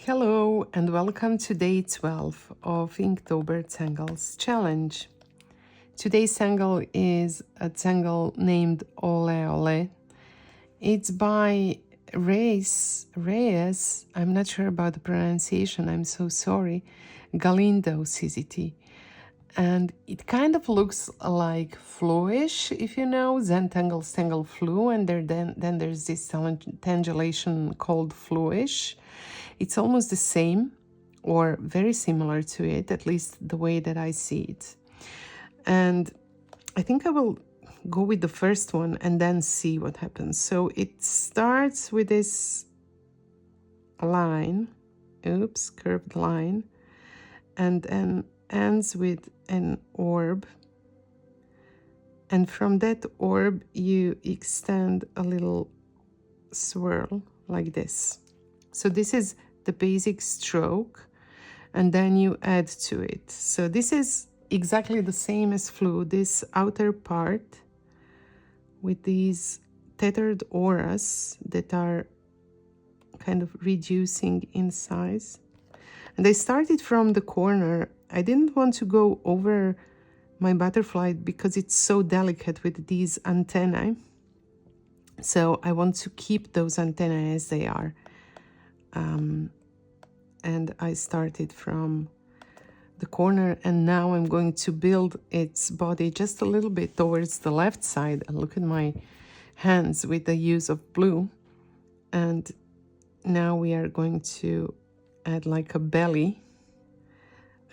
Hello and welcome to day 12 of Inktober Tangles challenge. Today's tangle is a tangle named Ole-Ole. It's by Reyes, I'm not sure about the pronunciation, I'm so sorry, Galindo CZT. And it kind of looks like fluish, if you know, Zentangle tangle flu, and then there's this tangulation called fluish. It's almost the same or very similar to it, at least the way that I see it. And I think I will go with the first one and then see what happens. So it starts with this line, curved line, and then ends with an orb. And from that orb, you extend a little swirl like this. So this is the basic stroke, and then you add to it. So this is exactly the same as flu, this outer part with these tethered auras that are kind of reducing in size. And I started from the corner. I didn't want to go over my butterfly because it's so delicate with these antennae. So I want to keep those antennae as they are. And I started from the corner, and now I'm going to build its body just a little bit towards the left side. And look at my hands with the use of blue. And now we are going to add like a belly,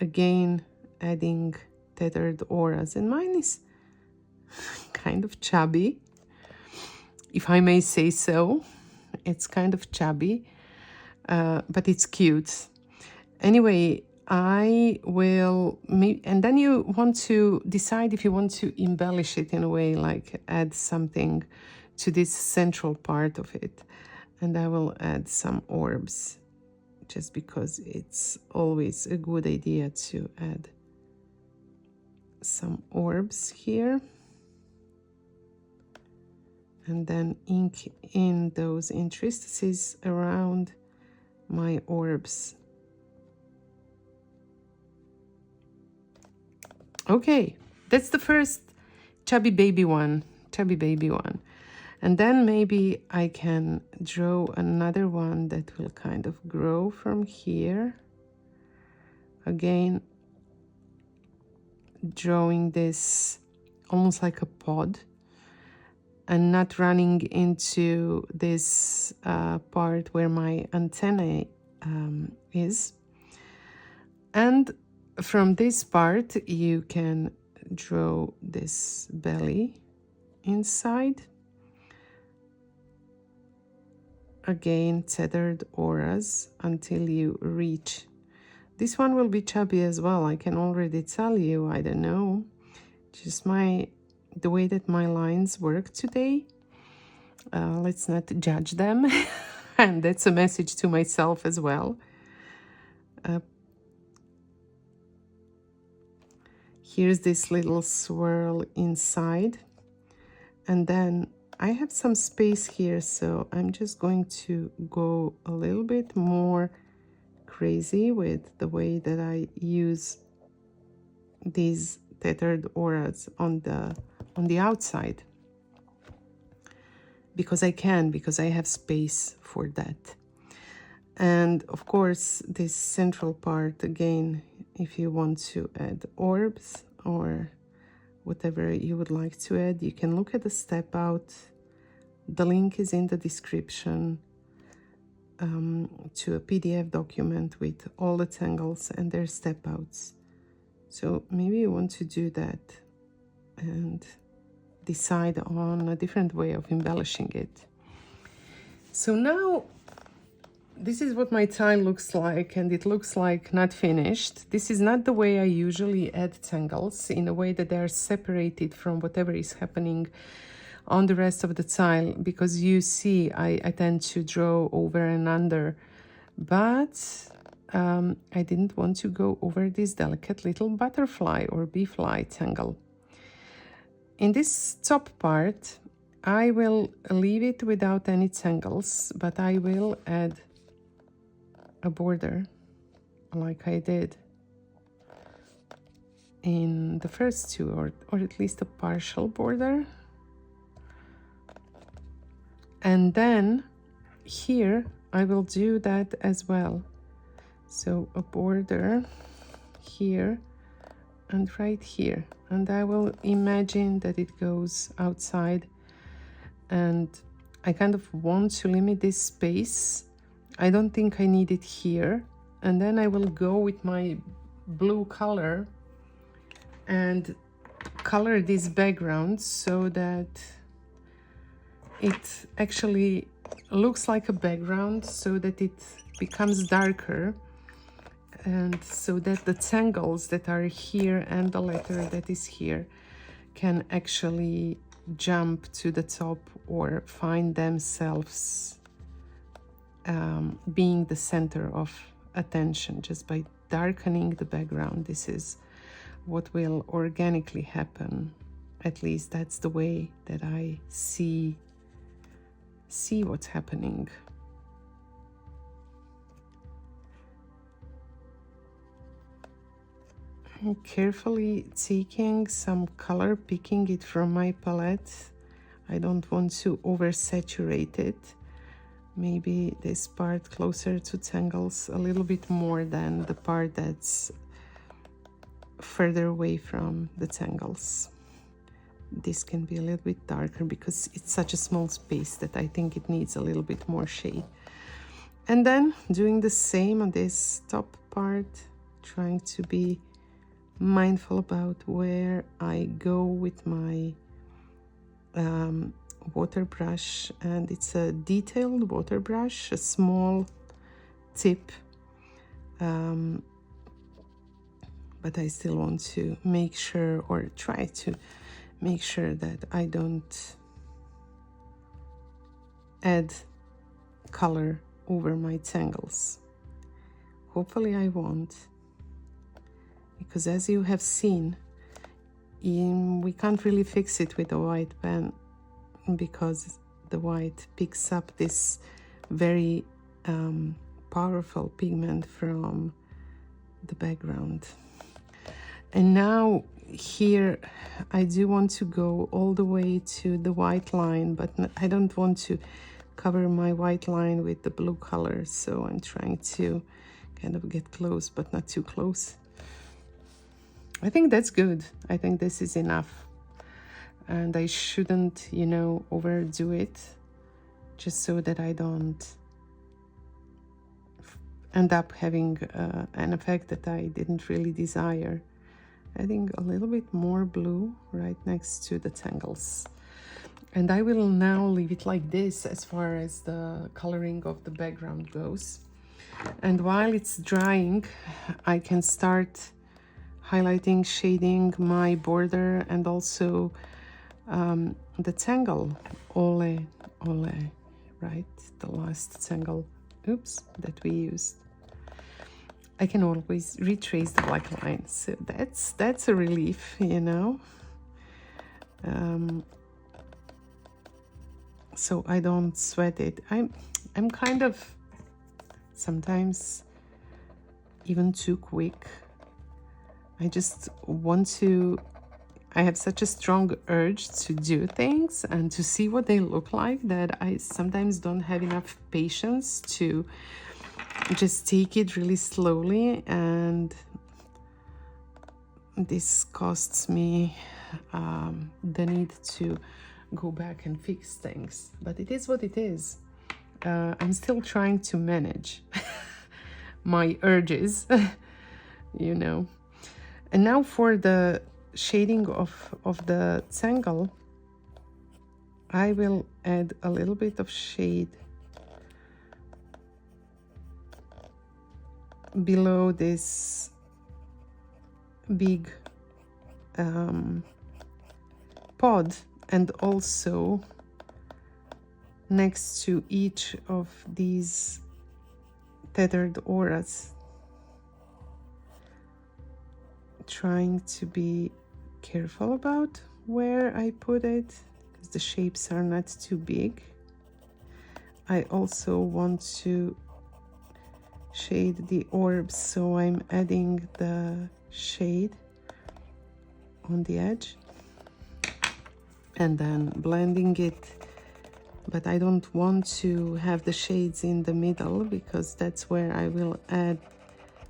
again adding tethered auras, and mine is kind of chubby, if I may say so. It's kind of chubby, but it's cute. Anyway, I will, and then you want to decide if you want to embellish it in a way, like add something to this central part of it. And I will add some orbs, just because it's always a good idea to add some orbs here. And then ink in those interstices around my orbs. Okay, that's the first chubby baby one. And then maybe I can draw another one that will kind of grow from here. Again, drawing this almost like a pod and not running into this part where my antennae is. And from this part, you can draw this belly inside. Again, tethered auras until you reach. This one will be chubby as well, I can already tell you. I don't know, just the way that my lines work today. Let's not judge them. And that's a message to myself as well. Here's this little swirl inside, and then I have some space here, so I'm just going to go a little bit more crazy with the way that I use these tethered auras on the outside, because I have space for that. And of course, this central part, again, if you want to add orbs or whatever you would like to add, you can look at the step out. The link is in the description to a PDF document with all the tangles and their step outs. So maybe you want to do that and decide on a different way of embellishing it. So now this is what my tile looks like, and it looks like not finished. This is not the way I usually add tangles, in a way that they are separated from whatever is happening on the rest of the tile, because you see I tend to draw over and under, but I didn't want to go over this delicate little butterfly or bee-fly tangle. In this top part, I will leave it without any tangles, but I will add a border like I did in the first two, or at least a partial border. And then here I will do that as well. So a border here and right here, and I will imagine that it goes outside, and I kind of want to limit this space. I don't think I need it here. And then I will go with my blue color and color this background so that it actually looks like a background, so that it becomes darker, and so that the tangles that are here and the letter that is here can actually jump to the top or find themselves being the center of attention just by darkening the background. This is what will organically happen. At least that's the way that I see what's happening. I'm carefully taking some color, picking it from my palette. I don't want to oversaturate it. Maybe this part closer to tangles a little bit more than the part that's further away from the tangles. This can be a little bit darker because it's such a small space that I think it needs a little bit more shade. And then doing the same on this top part, trying to be mindful about where I go with my water brush. And it's a detailed water brush, a small tip, but I still want to make sure, or try to make sure, that I don't add color over my tangles. Hopefully I won't, because as you have seen, we can't really fix it with a white pen, because the white picks up this very powerful pigment from the background. And now here I do want to go all the way to the white line, but I don't want to cover my white line with the blue color, so I'm trying to kind of get close but not too close. I think that's good. I think this is enough, and I shouldn't, you know, overdo it, just so that I don't end up having an effect that I didn't really desire. Adding a little bit more blue right next to the tangles. And I will now leave it like this as far as the coloring of the background goes. And while it's drying, I can start highlighting, shading my border, and also the tangle, Ole-Ole, right? The last tangle, oops, that we used. I can always retrace the black line, so that's a relief, you know. So I don't sweat it. I'm kind of sometimes even too quick. I just want to, I have such a strong urge to do things and to see what they look like, that I sometimes don't have enough patience to just take it really slowly, and this costs me the need to go back and fix things. But it is what it is. I'm still trying to manage my urges, you know. And now for the shading of the tangle, I will add a little bit of shade below this big pod, and also next to each of these tethered auras, trying to be careful about where I put it, because the shapes are not too big. I also want to shade the orbs. So I'm adding the shade on the edge and then blending it, but I don't want to have the shades in the middle because that's where I will add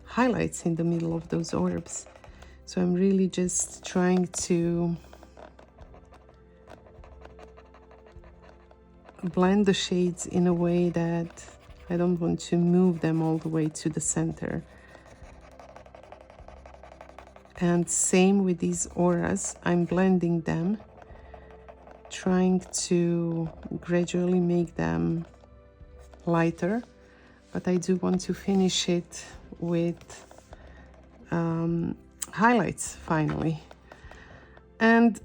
highlights in the middle of those orbs. So I'm really just trying to blend the shades in a way that I don't want to move them all the way to the center. And same with these auras, I'm blending them, trying to gradually make them lighter, but I do want to finish it with highlights finally. And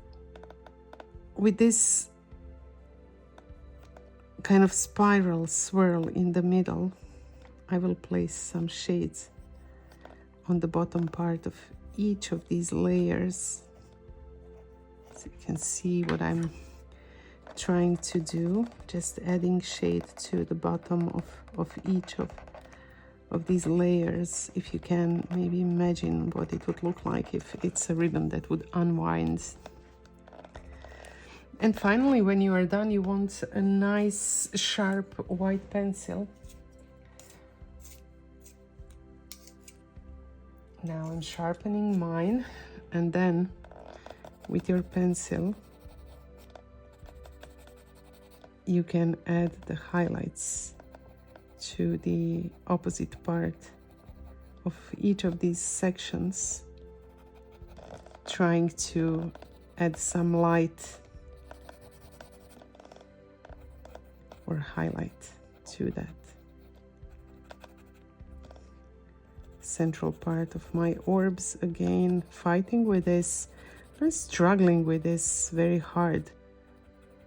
with this kind of spiral swirl in the middle, I will place some shades on the bottom part of each of these layers, so you can see what I'm trying to do, just adding shade to the bottom of each of these layers. If you can maybe imagine what it would look like if it's a ribbon that would unwind. And finally, when you are done, you want a nice sharp white pencil. Now I'm sharpening mine, and then with your pencil you can add the highlights to the opposite part of each of these sections, trying to add some light or highlight to that central part of my orbs. Again, fighting with this, I'm struggling with this very hard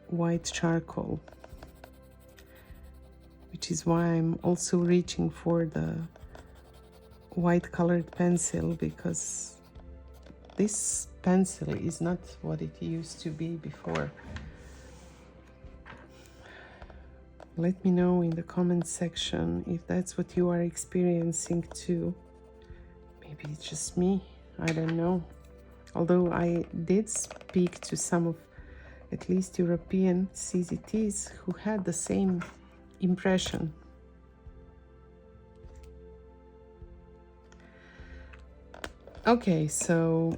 white charcoal, which is why I'm also reaching for the white colored pencil, because this pencil is not what it used to be before. Let me know in the comment section if that's what you are experiencing too. Maybe it's just me, I don't know. Although I did speak to some of at least European CZTs who had the same impression. Okay, so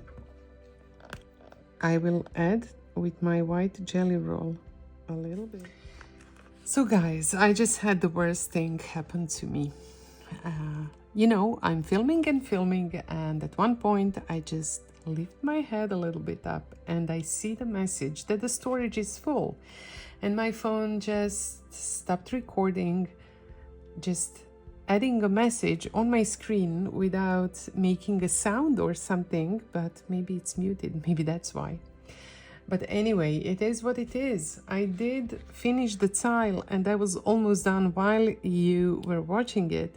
I will add with my white jelly roll a little bit. So guys, I just had the worst thing happen to me. You know, I'm filming and at one point I just lift my head a little bit up and I see the message that the storage is full, and my phone just stopped recording, just adding a message on my screen without making a sound or something, but maybe it's muted, maybe that's why. But anyway, it is what it is. I did finish the tile and I was almost done while you were watching it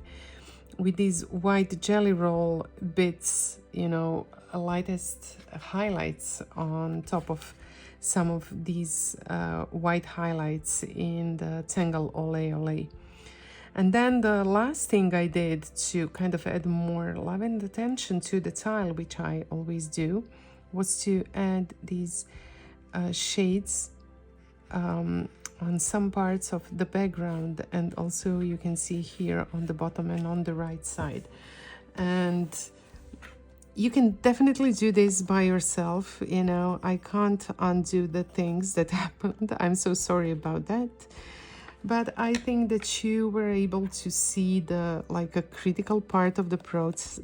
with these white jelly roll bits, you know, lightest highlights on top of some of these white highlights in the Tangle Ole-Ole. And then the last thing I did to kind of add more love and attention to the tile, which I always do, was to add these shades on some parts of the background, and also you can see here on the bottom and on the right side. And you can definitely do this by yourself, you know, I can't undo the things that happened. I'm so sorry about that. But I think that you were able to see the a critical part of the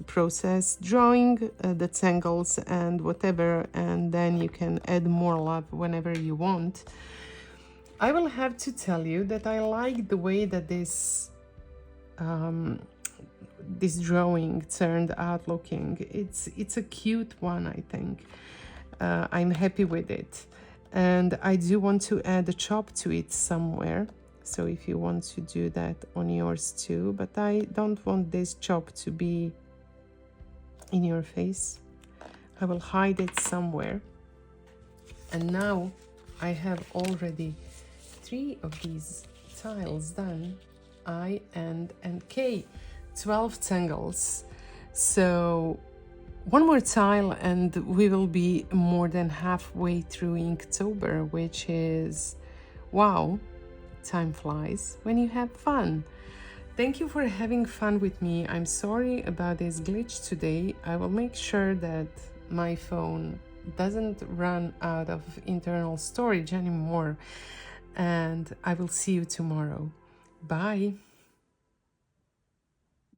process, drawing the tangles and whatever, and then you can add more love whenever you want. I will have to tell you that I like the way that this drawing turned out looking. It's a cute one, I think. I'm happy with it, and I do want to add a chop to it somewhere. So if you want to do that on yours too, but I don't want this chop to be in your face. I will hide it somewhere. And now I have already 3 of these tiles done, I, N, and K 12 tangles. So one more tile and we will be more than halfway through Inktober, which is, wow, time flies when you have fun. Thank you for having fun with me. I'm sorry about this glitch today. I will make sure that my phone doesn't run out of internal storage anymore. And I will see you tomorrow. Bye.